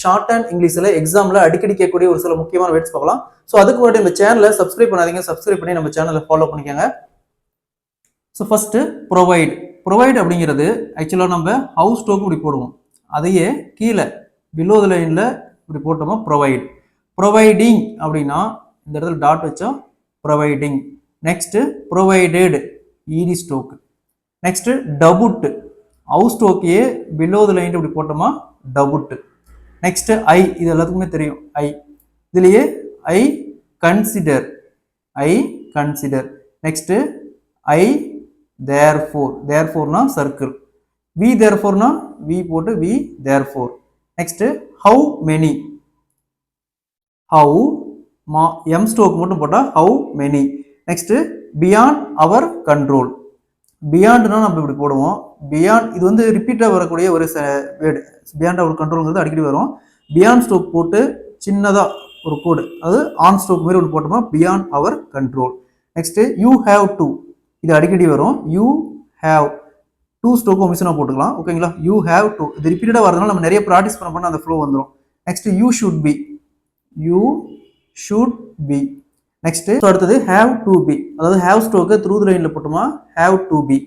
Short and இங்கிலீஷ்ல எக்ஸாம்ல அடிக்கடி கேட்கக்கூடிய ஒரு சில முக்கியமான வேர்ட்ஸ் பார்க்கலாம். ஸோ அதுக்கு முன்னாடி நம்ம சேனலை சப்ஸ்கிரைப் பண்ணாதீங்க, சப்ஸ்கிரைப் பண்ணி நம்ம சேனலை ஃபாலோ பண்ணிக்கோங்க. So first provide. ப்ரொவைட் அப்படிங்கிறது ஆக்சுவலாக நம்ம ஹவுஸ் ஸ்டோக்கு இப்படி போடுவோம், அதையே கீழே பிலோ த லைனில் இப்படி போட்டோமா ப்ரொவைட். ப்ரொவைடிங் அப்படின்னா இந்த இடத்துல டாட் வச்சா ப்ரொவைடிங். நெக்ஸ்ட் ப்ரொவைடட் இடி ஸ்டோக். நெக்ஸ்ட் டபுட், ஹவுஸ் ஸ்டோக்கையே பிலோ த லைன் இப்படி போட்டோமா டபுட். நெக்ஸ்ட் ஐ, இது எல்லாத்துக்குமே தெரியும் ஐ. இதுலயே I consider, I consider. Next I therefore, தேர்ஃபோர்னா சர்க்கிள். வி தேர்ஃபோர்னா வி போட்டு we therefore. Next how many, how M stroke மட்டும் போட்டால் how many. Next beyond our control. பியாண்ட்னா நம்ம இப்படி போடுவோம், பியாண்ட் இது வந்து ரிப்பீட்டாக வரக்கூடிய ஒரு வேர்டு. பியாண்ட் அவர் கண்ட்ரோல்ங்கிறது அடிக்கடி வரும். பியாண்ட் ஸ்டோக் போட்டு சின்னதாக ஒரு கோடு, அது ஆன் ஸ்டோக் மாதிரி ஒன்று போட்டோமா beyond our control. Next you have to, இது அடிக்கடி வரும். யூ ஹேவ் டூ ஸ்டோக்கும் மிஷினாக போட்டுக்கலாம், ஓகேங்களா. யூ ஹேவ் டு, இது ரிப்பீட்டடாக வரதுனால நம்ம நிறைய ப்ராக்டிஸ் பண்ண அந்த ஃப்ளோ வந்துடும். Next you should be, you should be. Next அடுத்தது ஹேவ் டு பி, அதாவது ஹேவ் ஸ்டோக்கு த்ரூ த லைன்ல போட்டோமா ஹேவ் டு பி.